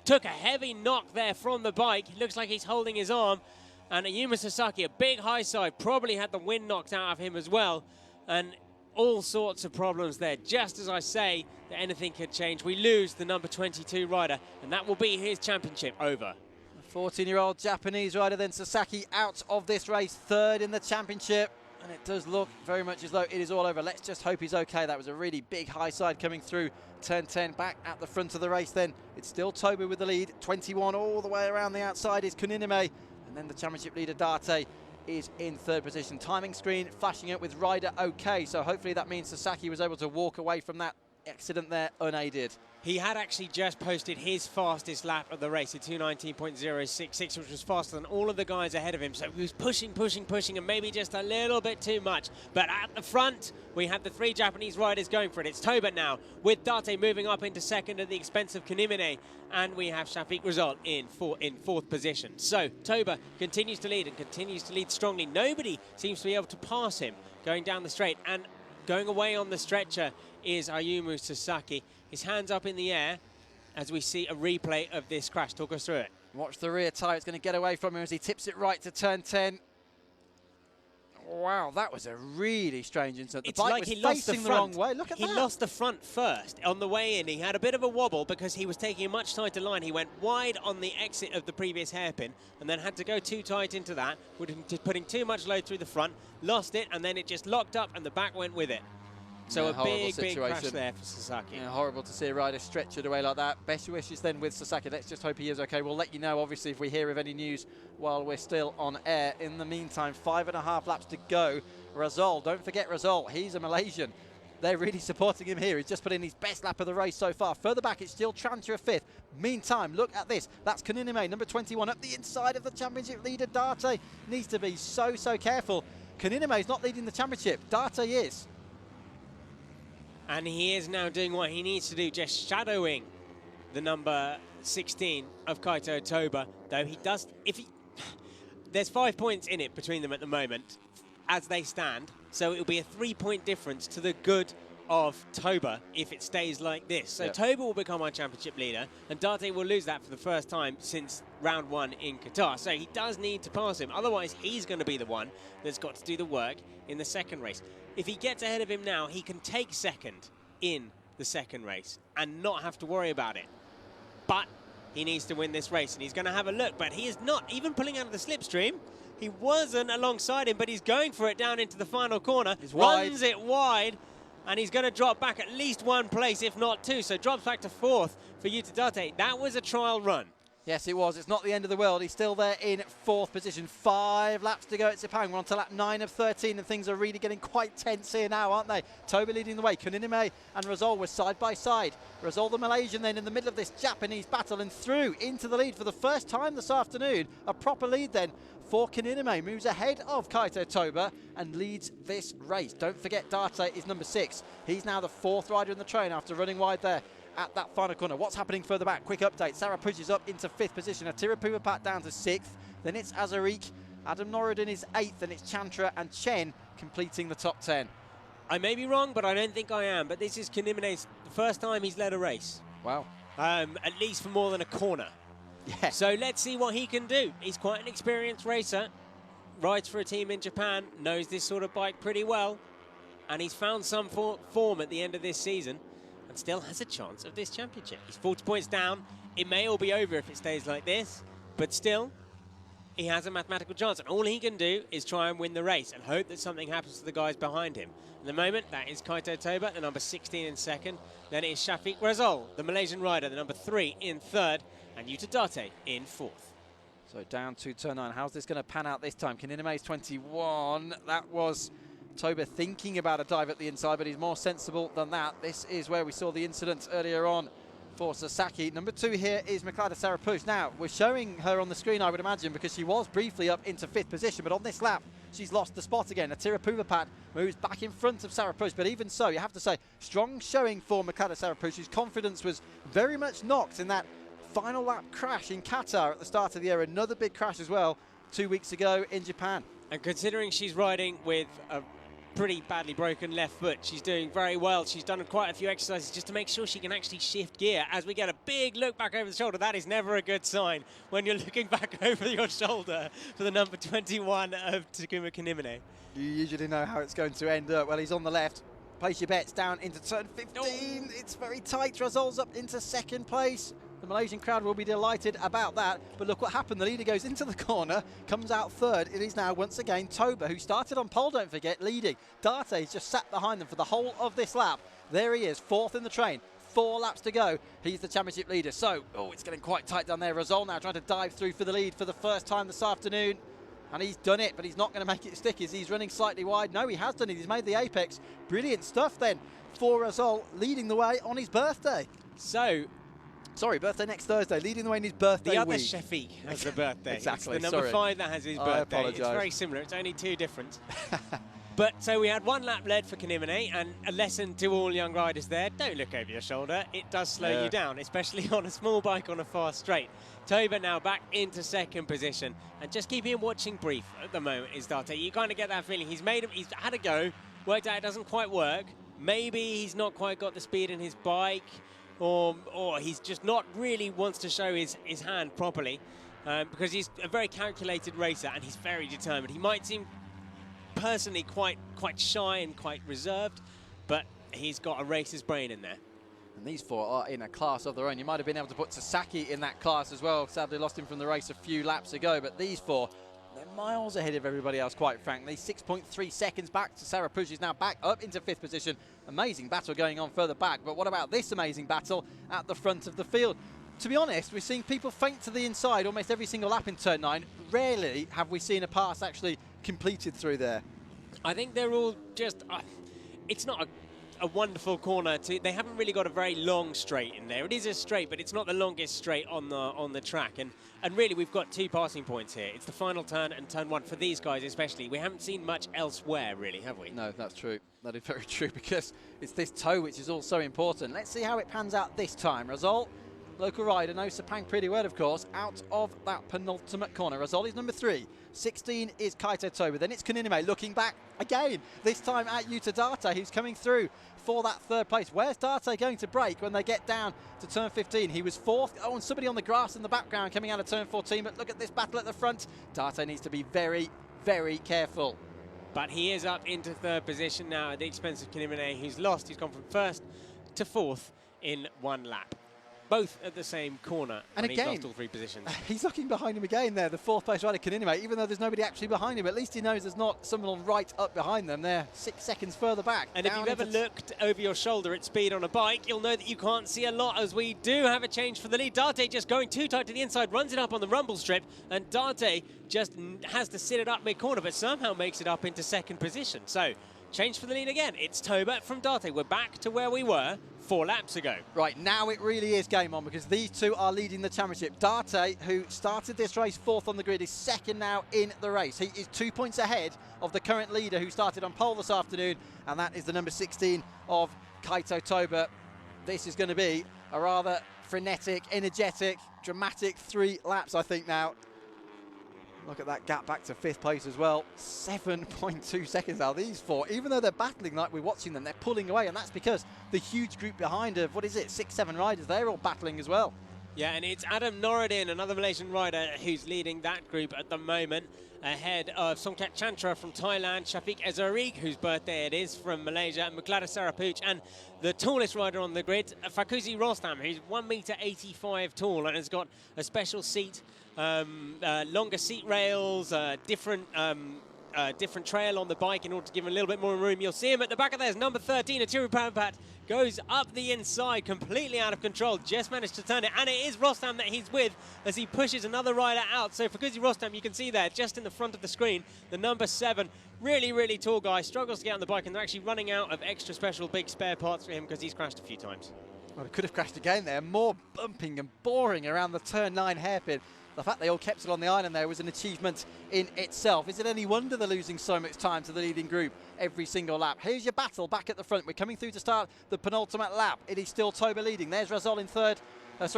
took a heavy knock there from the bike. It looks like he's holding his arm, and Ayumu Sasaki, a big high side, probably had the wind knocked out of him as well, and all sorts of problems there. Just as I say that anything could change, we lose the number 22 rider, and that will be his championship over. 14-year-old Japanese rider, then Sasaki out of this race, 3rd in the championship, and it does look very much as though it is all over. Let's just hope he's okay. That was a really big high side coming through turn 10. Back at the front of the race then, it's still Toba with the lead. 21 all the way around the outside is Kuninime, and then the championship leader Darte is in 3rd position. Timing screen flashing up with rider okay, so hopefully that means Sasaki was able to walk away from that accident there unaided. He had actually just posted his fastest lap of the race, a 2:19.066, which was faster than all of the guys ahead of him. So he was pushing, and maybe just a little bit too much. But at the front, we have the 3 Japanese riders going for it. It's Toba now, with Darte moving up into 2nd at the expense of Kanimene. And we have Shafiq Razal in 4th position. So Toba continues to lead and continues to lead strongly. Nobody seems to be able to pass him going down the straight. And going away on the stretcher is Ayumu Sasaki. His hands up in the air as we see a replay of this crash. Talk us through it. Watch the rear tyre. It's going to get away from him as he tips it right to turn 10. Wow, that was a really strange incident. The It's bike like was he lost the facing the front. wrong way. Look at that. He lost the front first. On the way in, he had a bit of a wobble because he was taking a much tighter line. He went wide on the exit of the previous hairpin and then had to go too tight into that, putting too much load through the front, lost it, and then it just locked up and the back went with it. So yeah, a big crash there for Sasaki. Yeah, horrible to see a rider stretchered away like that. Best wishes then with Sasaki. Let's just hope he is okay. We'll let you know, obviously, if we hear of any news while we're still on air. In the meantime, 5.5 laps to go. Razol, don't forget Razol. He's a Malaysian. They're really supporting him here. He's just put in his best lap of the race so far. Further back, it's still Trantra 5th. Meantime, look at this. That's Kaninime, number 21, up the inside of the championship leader. Date needs to be so careful. Kaninime is not leading the championship. Date is. And he is now doing what he needs to do, just shadowing the number 16 of Kaito Toba. Though he does, there's 5 points in it between them at the moment, as they stand. So it'll be a 3-point difference to the good of Toba if it stays like this. So Toba will become our championship leader, and Date will lose that for the first time since round 1 in Qatar. So he does need to pass him. Otherwise, he's going to be the one that's got to do the work in the second race. If he gets ahead of him now, he can take second in the second race and not have to worry about it. But he needs to win this race, and he's going to have a look. But he is not even pulling out of the slipstream. He wasn't alongside him, but he's going for it down into the final corner. He's runs it wide, and he's going to drop back at least 1 place, if not 2. So drops back to 4th for Yuta Date. That was a trial run. Yes, it was. It's not the end of the world. He's still there in 4th position. 5 laps to go at Sepang. We're on to lap 9 of 13, and things are really getting quite tense here now, aren't they? Toba leading the way. Kaninime and Razol were side by side. Razol, the Malaysian, then in the middle of this Japanese battle and through into the lead for the first time this afternoon. A proper lead then for Kaninime. Moves ahead of Kaito Toba and leads this race. Don't forget Date is number 6. He's now the 4th rider in the train after running wide there at that final corner. What's happening further back? Quick update. Sarah pushes up into 5th position. Atira Puvapat down to 6th. Then it's Azarik. Adam Norudin is 8th. And it's Chantra and Chen completing the top 10. I may be wrong, but I don't think I am. But this is Kanimine's first time he's led a race. Wow. At least for more than a corner. Yeah. So let's see what he can do. He's quite an experienced racer. Rides for a team in Japan. Knows this sort of bike pretty well. And he's found some form at the end of this season. And still has a chance of this championship. He's 40 points down. It may all be over if it stays like this, but still, he has a mathematical chance. And all he can do is try and win the race and hope that something happens to the guys behind him. At the moment, that is Kaito Toba, the number 16 in 2nd. Then it is Shafiq Razol, the Malaysian rider, the number 3 in 3rd. And Yuta Date in 4th. So down to turn 9. How's this going to pan out this time? Kaninime is 21. That was Toba thinking about a dive at the inside, but he's more sensible than that. This is where we saw the incident earlier on for Sasaki. Number 2 here is Maklada Sarapush. Now, we're showing her on the screen, I would imagine, because she was briefly up into 5th position, but on this lap, she's lost the spot again. Atira Puvapat moves back in front of Sarapush, but even so, you have to say, strong showing for Maklada Sarapush, whose confidence was very much knocked in that final lap crash in Qatar at the start of the year. Another big crash as well 2 weeks ago in Japan. And considering she's riding with a pretty badly broken left foot, she's doing very well. She's done quite a few exercises just to make sure she can actually shift gear. As we get a big look back over the shoulder, that is never a good sign when you're looking back over your shoulder for the number 21 of Takuma Kanimine. You usually know how it's going to end up. Well, he's on the left. Place your bets down into turn 15. It's very tight. Razol's up into 2nd place. The Malaysian crowd will be delighted about that. But look what happened. The leader goes into the corner, comes out 3rd. It is now once again Toba, who started on pole, don't forget, leading. Date is just sat behind them for the whole of this lap. There he is, 4th in the train. 4 laps to go. He's the championship leader. So, it's getting quite tight down there. Razol now trying to dive through for the lead for the first time this afternoon. And he's done it, but he's not going to make it stick. Is he's running slightly wide? No, he has done it. He's made the apex. Brilliant stuff then for Razol, leading the way on his birthday. Sorry, birthday next Thursday, leading the way in his birthday The other week. Shafiq has the birthday. Exactly, it's the number 5 that has his birthday. I apologise. It's very similar. It's only 2 different. But so we had 1 lap led for Kanimine, and a lesson to all young riders there: don't look over your shoulder. It does slow you down, especially on a small bike on a fast straight. Toba now back into 2nd position, and just keep him watching brief at the moment is Date. You kind of get that feeling. He's had a go, worked out it doesn't quite work. Maybe he's not quite got the speed in his bike, or he's just not really wants to show his hand properly, because he's a very calculated racer and he's very determined. He might seem personally quite shy and quite reserved, but he's got a racer's brain in there. And these four are in a class of their own. You might have been able to put Sasaki in that class as well. Sadly lost him from the race a few laps ago, but these four, they're miles ahead of everybody else, quite frankly. 6.3 seconds back to Sarah Puig, is now back up into 5th position. Amazing battle going on further back, but what about this amazing battle at the front of the field? To be honest, we're seeing people faint to the inside almost every single lap in turn 9. Rarely have we seen a pass actually completed through there. I think they're all just... it's not a wonderful corner. They haven't really got a very long straight in there. It is a straight, but it's not the longest straight on the track. And really, we've got 2 passing points here. It's the final turn and turn 1 for these guys especially. We haven't seen much elsewhere, really, have we? No, that's true. That is very true, because it's this toe which is also important. Let's see how it pans out this time. Result, local rider, knows Sepang pretty well, of course, out of that penultimate corner. Result is number 3. 16 is Kaito Toba. Then it's Kuninime looking back again, this time at Yuta Date, who's coming through for that 3rd place. Where's Date going to break when they get down to turn 15? He was 4th. Oh, and somebody on the grass in the background coming out of turn 14. But look at this battle at the front. Date needs to be very, very careful. But he is up into 3rd position now at the expense of Kuninime, who's lost. He's gone from 1st to 4th in 1 lap. Both at the same corner, and again, he's lost all 3 positions. He's looking behind him again there, the 4th place rider Kuninime, even though there's nobody actually behind him. At least he knows there's not someone right up behind them. They're 6 seconds further back. And if you've ever looked over your shoulder at speed on a bike, you'll know that you can't see a lot, as we do have a change for the lead. Date just going too tight to the inside, runs it up on the rumble strip, and Date just has to sit it up mid-corner, but somehow makes it up into 2nd position. So, change for the lead again. It's Toba from Date. We're back to where we were 4 laps ago. Right, now it really is game on, because these two are leading the championship. Date, who started this race 4th on the grid, is 2nd now in the race. He is 2 points ahead of the current leader, who started on pole this afternoon, and that is the number 16 of Kaito Toba. This is going to be a rather frenetic, energetic, dramatic 3 laps, I think, now. Look at that gap back to 5th place as well. 7.2 seconds now. These 4, even though they're battling like we're watching them, they're pulling away, and that's because the huge group behind of, 6, 7 riders, they're all battling as well. Yeah, and it's Adam Noradin, another Malaysian rider, who's leading that group at the moment, ahead of Songkat Chantra from Thailand, Shafiq Ezarig, whose birthday it is, from Malaysia, and Muglada Sarapooch, and the tallest rider on the grid, Fakuzi Rostam, who's 1.85 meters tall and has got a special seat, longer seat rails, different trail on the bike in order to give him a little bit more room. You'll see him at the back of there's number 13, Atiru Pampat, goes up the inside, completely out of control, just managed to turn it, and it is Rostam that he's with as he pushes another rider out. So for Kuzi Rostam, you can see there, just in the front of the screen, the number 7, really, really tall guy, struggles to get on the bike, and they're actually running out of extra special big spare parts for him because he's crashed a few times. Well, it could have crashed again there, more bumping and boring around the turn 9 hairpin. The fact they all kept it on the island there was an achievement in itself. Is it any wonder they're losing so much time to the leading group every single lap? Here's your battle back at the front. We're coming through to start the penultimate lap. It is still Toba leading. There's Razol in 3rd.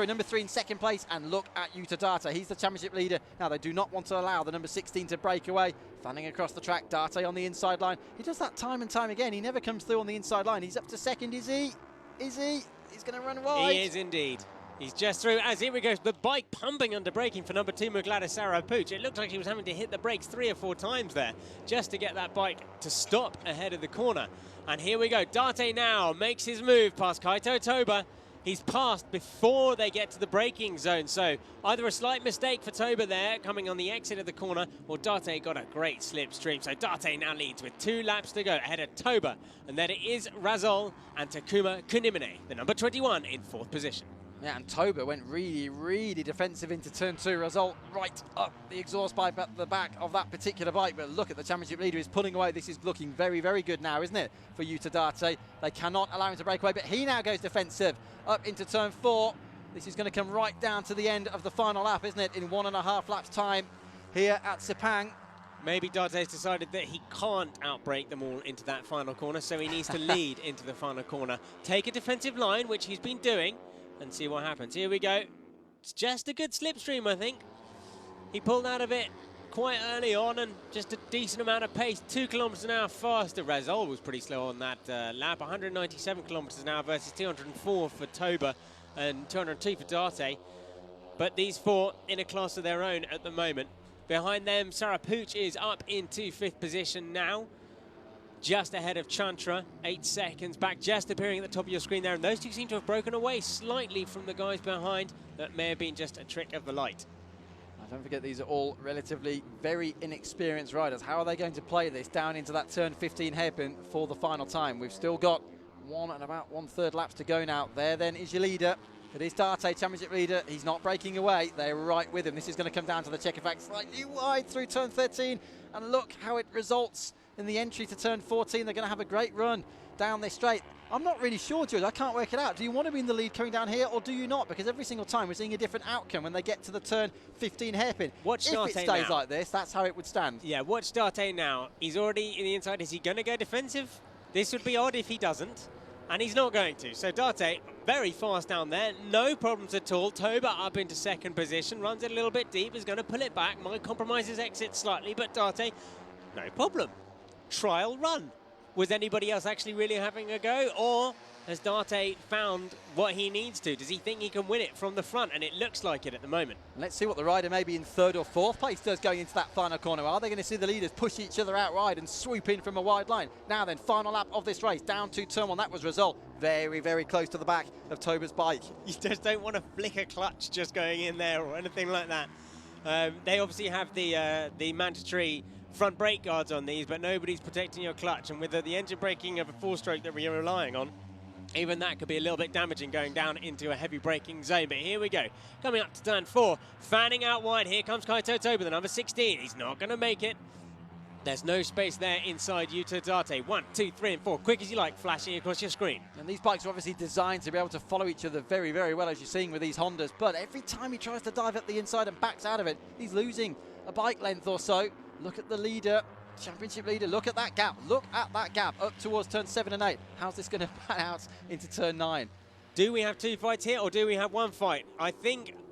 Number 3 in 2nd place. And look at Yuta Date. He's the championship leader. Now, they do not want to allow the number 16 to break away. Fanning across the track. Date on the inside line. He does that time and time again. He never comes through on the inside line. He's up to 2nd. Is he? Is he? He's going to run wide. He is indeed. He's just through, as here we go, the bike pumping under braking for number 2, Muglada Sarapooch. It looked like he was having to hit the brakes 3 or 4 times there just to get that bike to stop ahead of the corner. And here we go, Date now makes his move past Kaito Toba. He's passed before they get to the braking zone, so either a slight mistake for Toba there, coming on the exit of the corner, or Date got a great slipstream. So Date now leads with 2 laps to go ahead of Toba. And then it is Razol and Takuma Kuninime, the number 21 in 4th position. Yeah, and Toba went really, really defensive into turn 2. Result right up the exhaust pipe at the back of that particular bike. But look at the championship leader, he's pulling away. This is looking very, very good now, isn't it, for Yuta Date? They cannot allow him to break away, but he now goes defensive up into turn 4. This is going to come right down to the end of the final lap, isn't it, in 1.5 laps time here at Sepang. Maybe Date's decided that he can't outbrake them all into that final corner, so he needs to lead into the final corner. Take a defensive line, which he's been doing, and see what happens. Here we go. It's just a good slipstream, I think. He pulled out of it quite early on, and just a decent amount of pace. 2 kilometers an hour faster. Razol was pretty slow on that lap. 197 kilometers an hour versus 204 for Toba and 202 for Date. But these 4 in a class of their own at the moment. Behind them, Sarapooch is up into 5th position now. just ahead of Chantra, 8 seconds back, just appearing at the top of your screen there. And those two seem to have broken away slightly from the guys behind. That may have been just a trick of the light. Don't forget, these are all relatively very inexperienced riders. How are they going to play this down into that turn 15 hairpin for the final time? We've still got 1 and about 1/3 laps to go now. There then is your leader. It is Darte, championship leader. He's not breaking away. They're right with him. This is going to come down to the checker fact. Slightly wide through turn 13. And look how it results in the entry to turn 14. They're going to have a great run down this straight. I'm not really sure, George. I can't work it out. Do you want to be in the lead coming down here, or do you not? Because every single time we're seeing a different outcome when they get to the turn 15 hairpin. Watch if Darte it stays now. like this, that's how it would stand. Yeah, watch Darte now. He's already in the inside. Is he going to go defensive? This would be odd if he doesn't. And he's not going to. So Darte, very fast down there. No problems at all. Toba up into second position. Runs it a little bit deep. Is going to pull it back. Might compromise his exit slightly. But Darte, no problem. Trial run. Was anybody else actually really having a go? Or has Darte found what he needs to? Does he think he can win it from the front? And it looks like it at the moment. Let's see what the rider maybe in 3rd or 4th place does going into that final corner. Are they going to see the leaders push each other out wide and swoop in from a wide line? Now then, final lap of this race, down to turn 1. That was result. Very, very close to the back of Toba's bike. You just don't want to flick a clutch just going in there or anything like that. They obviously have the mandatory front brake guards on these, but nobody's protecting your clutch. And with the engine braking of a 4-stroke that we are relying on, even that could be a little bit damaging going down into a heavy braking zone. But here we go. Coming up to turn 4. Fanning out wide. Here comes Kaito Toba, the number 16. He's not going to make it. There's no space there inside Yuta Darte. 1, 2, 3, and 4. Quick as you like, flashing across your screen. And these bikes are obviously designed to be able to follow each other very, very well, as you're seeing with these Hondas. But every time he tries to dive at the inside and backs out of it, he's losing a bike length or so. Look at the leader. Championship leader, look at that gap. Look at that gap up towards turn 7 and 8. How's this going to pan out into turn 9? Do we have 2 fights here, or do we have 1 fight?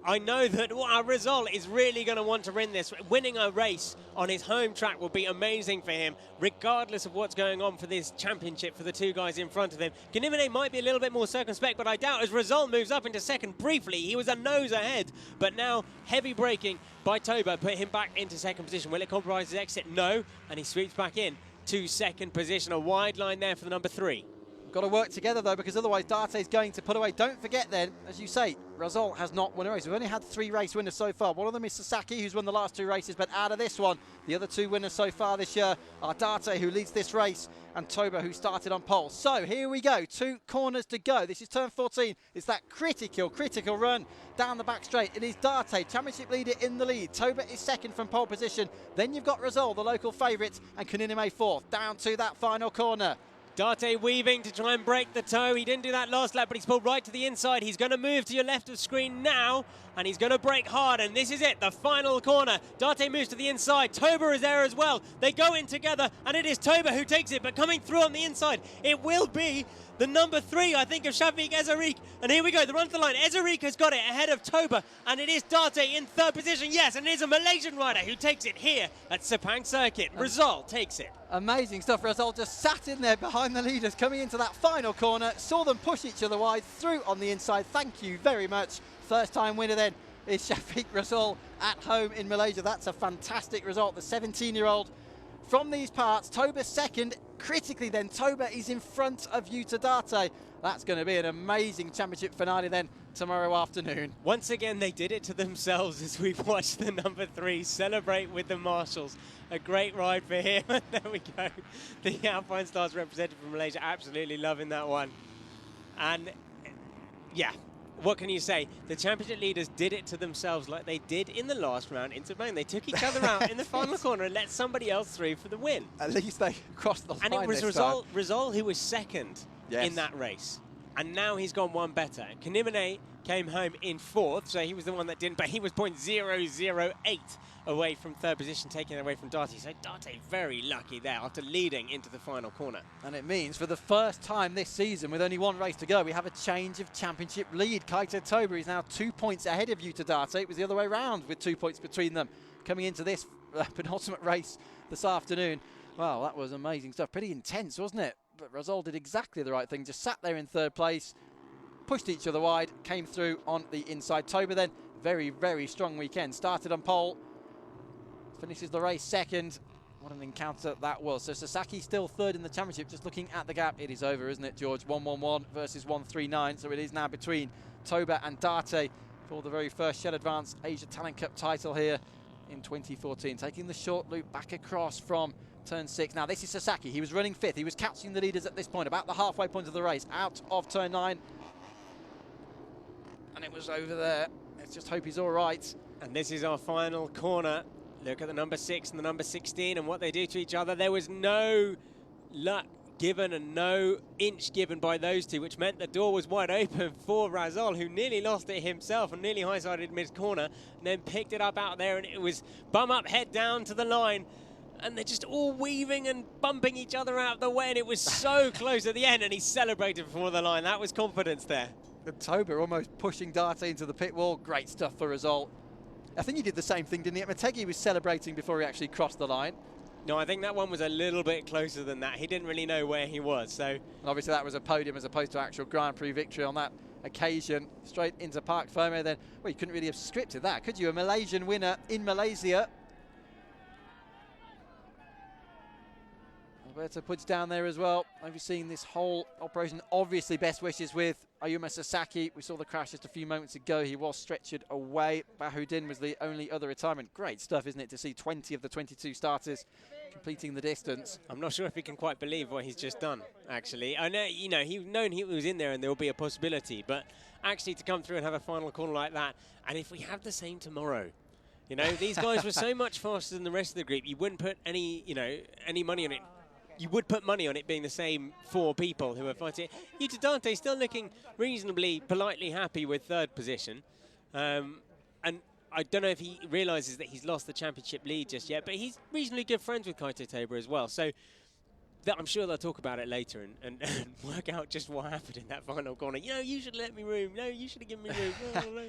I know that our result is really going to want to win this. Winning a race on his home track will be amazing for him, regardless of what's going on for this championship for the 2 guys in front of him. Kanimene might be a little bit more circumspect, but I doubt as Result moves up into second briefly. He was a nose ahead, but now heavy braking by Toba put him back into second position. Will it compromise his exit? No, and he sweeps back in to second position. A wide line there for the number 3. Got to work together though, because otherwise Darte's going to put away. Don't forget then, as you say, Result has not won a race. We've only had 3 race winners so far. One of them is Sasaki, who's won the last 2 races, but out of this one, the other 2 winners so far this year are Darte, who leads this race, and Toba, who started on pole. So here we go, 2 corners to go. This is turn 14. It's that critical run down the back straight. It is Darte, championship leader, in the lead. Toba is second from pole position. Then you've got Result, the local favourite, and Kanimene 4th, down to that final corner. Darte weaving to try and break the toe. He didn't do that last lap, but he's pulled right to the inside. He's going to move to your left of screen now, and he's going to brake hard, and this is it, the final corner. Darte moves to the inside. Toba is there as well. They go in together, and it is Toba who takes it, but coming through on the inside, it will be the number 3, I think, of Shafiq Ezarik. And here we go, the run to the line. Ezarik has got it ahead of Toba, and it is Darte in 3rd position. Yes, and it is a Malaysian rider who takes it here at Sepang Circuit. Result takes it. Amazing stuff. Result just sat in there behind the leaders coming into that final corner, saw them push each other wide, through on the inside. Thank you very much. First time winner then is Shafiq Result at home in Malaysia. That's a fantastic result. The 17-year-old from these parts. Toba second. Critically then, Toba is in front of Yuta Darte. That's going to be an amazing championship finale then tomorrow afternoon. Once again, they did it to themselves as we watched the number 3 celebrate with the marshals. A great ride for him. There we go. The Alpine Stars representative from Malaysia, absolutely loving that one. And yeah, what can you say? The championship leaders did it to themselves like they did in the last round in Sepang. They took each other out in the final corner and let somebody else through for the win. At least they crossed the line. And it was Result who was second Yes. in that race. And now he's gone 1 better. Kanimene came home in 4th, so he was the one that didn't, but he was 0.008 away from 3rd position, taking it away from Darte. So Darte very lucky there after leading into the final corner. And it means for the first time this season, with only 1 race to go, we have a change of championship lead. Kaito Toba is now 2 points ahead of Yuta Darte. It was the other way round with 2 points between them coming into this penultimate race this afternoon. Wow, that was amazing stuff. Pretty intense, wasn't it? But Result did exactly the right thing. Just sat there in 3rd place, pushed each other wide, came through on the inside. Toba then, very, very strong weekend. Started on pole, finishes the race second. What an encounter that was. So Sasaki still third in the championship. Just looking at the gap, it is over, isn't it, George? 1-1-1 versus 1-3-9. So it is now between Toba and Date for the very first Shell Advance Asia Talent Cup title here in 2014. Taking the short loop back across from turn 6. Now this is Sasaki. He was running 5th. He was catching the leaders at this point, about the halfway point of the race, out of turn 9. And it was over there. Let's just hope he's all right. And this is our final corner. Look at the number 6 and the number 16 and what they do to each other. There was no luck given and no inch given by those two, which meant the door was wide open for Razol, who nearly lost it himself and nearly high-sided mid-corner, and then picked it up out there, and it was bum up, head down to the line. And they're just all weaving and bumping each other out of the way, and it was so close at the end, and he celebrated before the line. That was confidence there. And Toba almost pushing Date into the pit wall. Great stuff for Razol. I think he did the same thing, didn't he? Motegi was celebrating before he actually crossed the line. No, I think that one was a little bit closer than that. He didn't really know where he was. So, and obviously that was a podium as opposed to actual Grand Prix victory on that occasion. Straight into Park Ferme then. Well, you couldn't really have scripted that, could you? A Malaysian winner in Malaysia. Alberto Pudge down there as well, overseeing this whole operation. Obviously, best wishes with Ayuma Sasaki. We saw the crash just a few moments ago. He was stretchered away. Bahudin was the only other retirement. Great stuff, isn't it, to see 20 of the 22 starters completing the distance. I'm not sure if he can quite believe what he's just done, actually. I know, you know, he's known he was in there and there will be a possibility, but actually to come through and have a final corner like that, and if we have the same tomorrow, you know, these guys were so much faster than the rest of the group, you wouldn't put any, you know, any money on it. You would put money on it being the same 4 people who are fighting. Yuta Dante still looking reasonably politely happy with 3rd position. And I don't know if he realises that he's lost the championship lead just yet, but he's reasonably good friends with Kaito Toba as well. So I'm sure they'll talk about it later and work out just what happened in that final corner. You know, you should let me room. No, you should have given me room. No.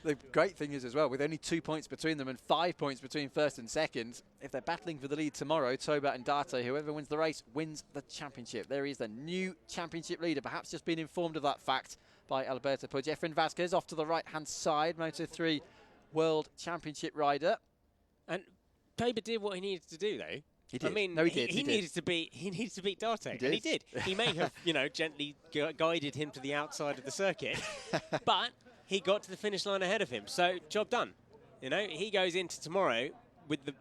The great thing is as well, with only 2 points between them and 5 points between 1st and 2nd, if they're battling for the lead tomorrow, Toba and Date, whoever wins the race wins the championship. There is the new championship leader, perhaps just been informed of that fact by Alberto Pudge. Efren Vasquez off to the right-hand side, Moto3 World Championship rider. And Toba did what he needed to do, though. He did. I mean, no, he did. He needed to beat Date, and he did. He may have, you know, gently guided him to the outside of the circuit, but he got to the finish line ahead of him, so job done. You know, he goes into tomorrow with the,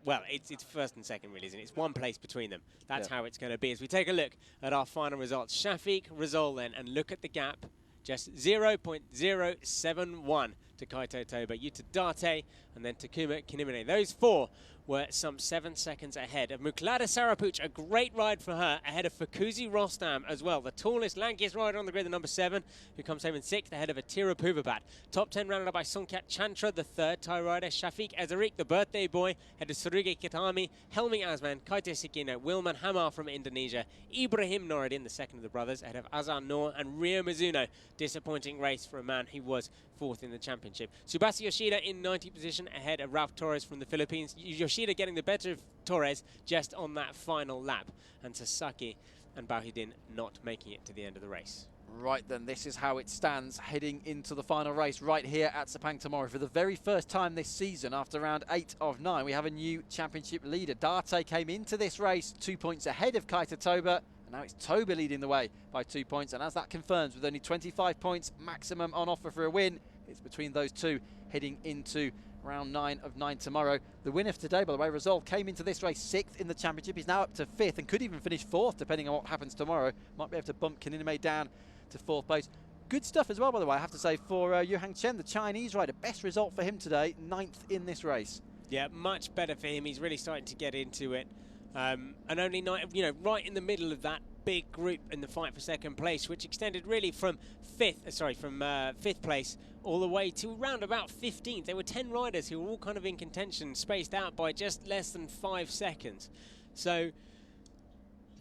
well, it's 1st and 2nd really, isn't it? It's 1 place between them. That's how it's going to be. As we take a look at our final results, Shafiq, Razol then, and look at the gap, just 0.071 to Kaito Toba, Yuta Date, and then Takuma Kinimine. Those 4 were some 7 seconds ahead of Muklada Sarapuch, a great ride for her, ahead of Fakuzi Rostam as well, the tallest, lankiest rider on the grid, the number 7, who comes home in 6th, ahead of Atira Puvabat. Top 10 rounded up by Songkat Chantra, the 3rd Thai rider, Shafiq Ezarik, the birthday boy, ahead of Surige Kitami, Helmi Azman, Kaite Sikino, Wilman Hamar from Indonesia, Ibrahim Noradin, the 2nd of the brothers, ahead of Azar Noor and Rio Mizuno. Disappointing race for a man who was 4th in the championship. Tsubasa Yoshida in 90th position, ahead of Ralph Torres from the Philippines. Yoshida getting the better of Torres just on that final lap, and Sasaki and Bahudin not making it to the end of the race. Right then, this is how it stands heading into the final race right here at Sepang tomorrow. For the very first time this season, after round 8 of 9, we have a new championship leader. Date came into this race 2 points ahead of Kaito Toba, and now it's Toba leading the way by 2 points. And as that confirms, with only 25 points maximum on offer for a win, it's between those two heading into round 9 of 9 tomorrow. The winner for today, by the way, Razol, came into this race 6th in the championship. He's now up to 5th and could even finish 4th depending on what happens tomorrow. Might be able to bump Kaninime down to 4th place. Good stuff as well, by the way, I have to say, for Yuhang Chen, the Chinese rider. Best result for him today, 9th in this race. Yeah, much better for him. He's really starting to get into it. And only, you know, right in the middle of that big group in the fight for 2nd place, which extended really from 5th place all the way to around about 15th. There were 10 riders who were all kind of in contention, spaced out by just less than 5 seconds. So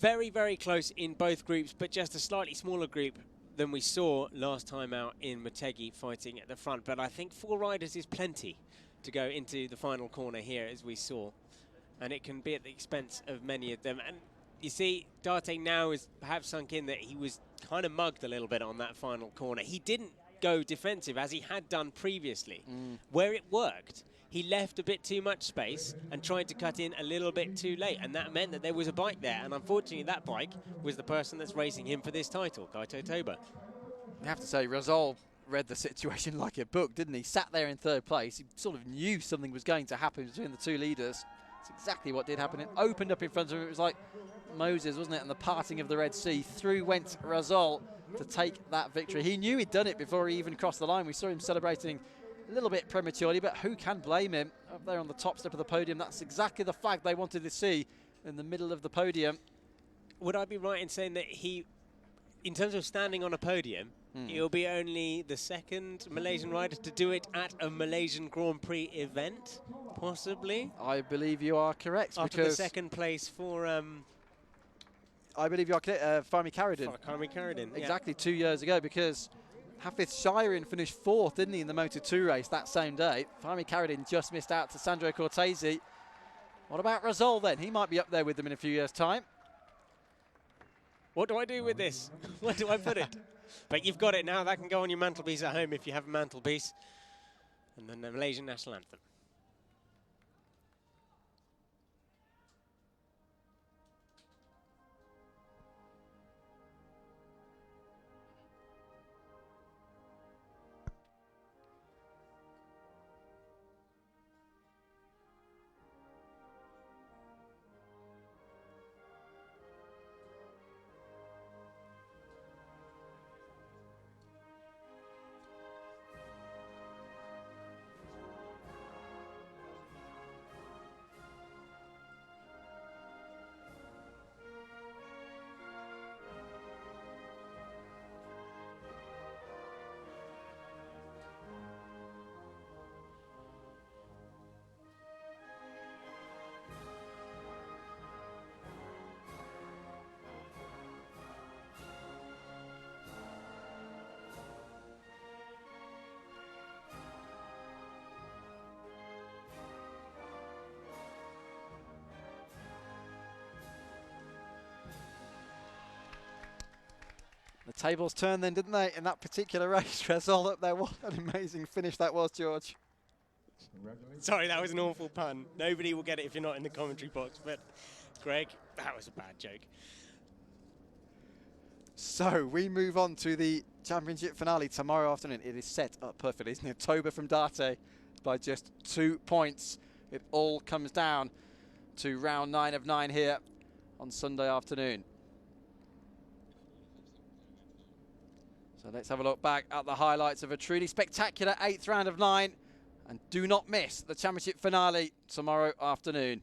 very, very close in both groups, but just a slightly smaller group than we saw last time out in Motegi fighting at the front. But I think 4 riders is plenty to go into the final corner here, as we saw. And it can be at the expense of many of them. And you see, Date now has perhaps sunk in that he was kind of mugged a little bit on that final corner. He didn't go defensive, as he had done previously. Where it worked, he left a bit too much space and tried to cut in a little bit too late, and that meant that there was a bike there, and unfortunately that bike was the person that's racing him for this title, Kaito Toba. You have to say, Razol read the situation like a book, didn't he? Sat there in third place. He sort of knew something was going to happen between the two leaders. It's exactly what did happen. It opened up in front of him. It was like Moses, wasn't it? And the parting of the Red Sea. Through went Razol to take that victory. He knew he'd done it before he even crossed the line. We saw him celebrating a little bit prematurely, but who can blame him? Up there on the top step of the podium, that's exactly the flag they wanted to see in the middle of the podium. Would I be right in saying that he, in terms of standing on a podium, he'll be only the second Malaysian rider to do it at a Malaysian Grand Prix event, possibly? I believe you are correct. After the second place for... I believe you are correct, Fahmi Karidin. Fahmi Karidin, yeah. Exactly 2 years ago, because Hafiz Shirin finished fourth, didn't he, in the Moto2 race that same day. Fahmi Karidin just missed out to Sandro Cortese. What about Razol then? He might be up there with them in a few years' time. What do I do with this? Where do I put it? But you've got it now. That can go on your mantelpiece at home if you have a mantelpiece. And then the Malaysian national anthem. The tables turned then, didn't they, in that particular race? Razol up there. What an amazing finish that was, George. Sorry, that was an awful pun. Nobody will get it if you're not in the commentary box, but Greg, that was a bad joke. So we move on to the championship finale tomorrow afternoon. It is set up perfectly, isn't it? Toba from Date by just 2 points. It all comes down to round 9 of 9 here on Sunday afternoon. So let's have a look back at the highlights of a truly spectacular 8th round of 9. And do not miss the championship finale tomorrow afternoon.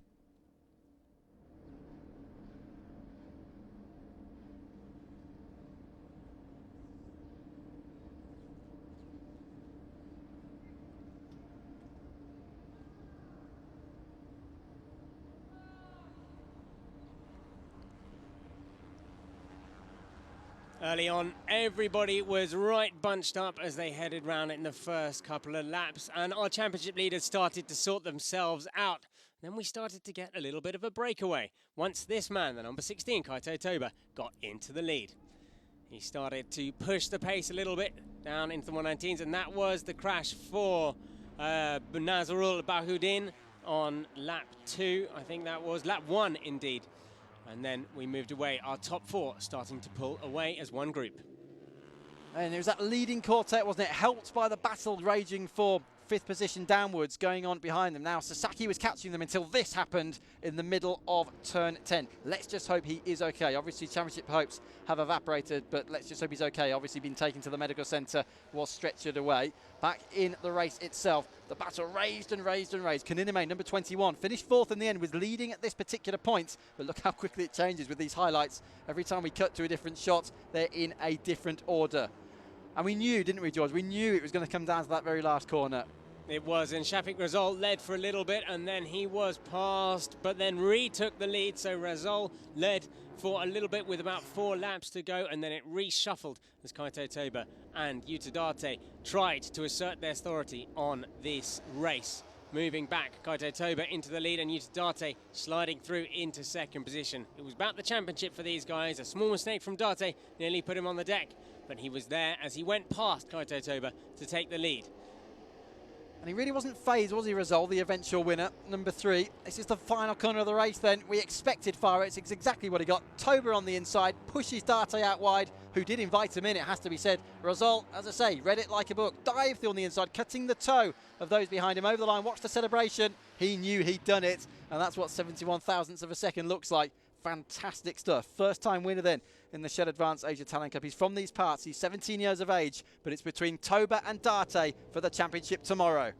Early on, everybody was right bunched up as they headed round in the first couple of laps, and our championship leaders started to sort themselves out. Then we started to get a little bit of a breakaway once this man, the number 16, Kaito Toba, got into the lead. He started to push the pace a little bit down into the 119s, and that was the crash for Nazarul Bahudin on lap 2. I think that was lap 1 indeed. And then we moved away, our top 4 starting to pull away as one group. And it was that leading quartet, wasn't it? Helped by the battle raging for 5th position downwards going on behind them. Now Sasaki was catching them until this happened in the middle of turn 10. Let's just hope he is okay. Obviously championship hopes have evaporated, but let's just hope he's okay. Obviously been taken to the medical centre, was stretchered away. Back in the race itself, the battle raised and raised and raised. Kaninime, number 21, finished 4th in the end, was leading at this particular point, but look how quickly it changes with these highlights. Every time we cut to a different shot, they're in a different order. And we knew, didn't we, George? We knew it was going to come down to that very last corner. It was, and Shafiq Razol led for a little bit, and then he was passed, but then retook the lead, so Razol led for a little bit with about 4 laps to go, and then it reshuffled as Kaito Toba and Utadate tried to assert their authority on this race. Moving back, Kaito Toba into the lead, and Utadate sliding through into 2nd position. It was about the championship for these guys. A small mistake from Date nearly put him on the deck, but he was there as he went past Kaito Toba to take the lead. And he really wasn't phased, was he, Rizal, the eventual winner, number 3. This is the final corner of the race then. We expected far. It's exactly what he got. Toba on the inside, pushes Date out wide, who did invite him in, it has to be said. Rizal, as I say, read it like a book. Dived through on the inside, cutting the toe of those behind him over the line. Watch the celebration. He knew he'd done it, and that's what 71 thousandths of a second looks like. Fantastic stuff. First time winner then in the Shed Advance Asia Talent Cup. He's from these parts. He's 17 years of age, but it's between Toba and Date for the championship tomorrow.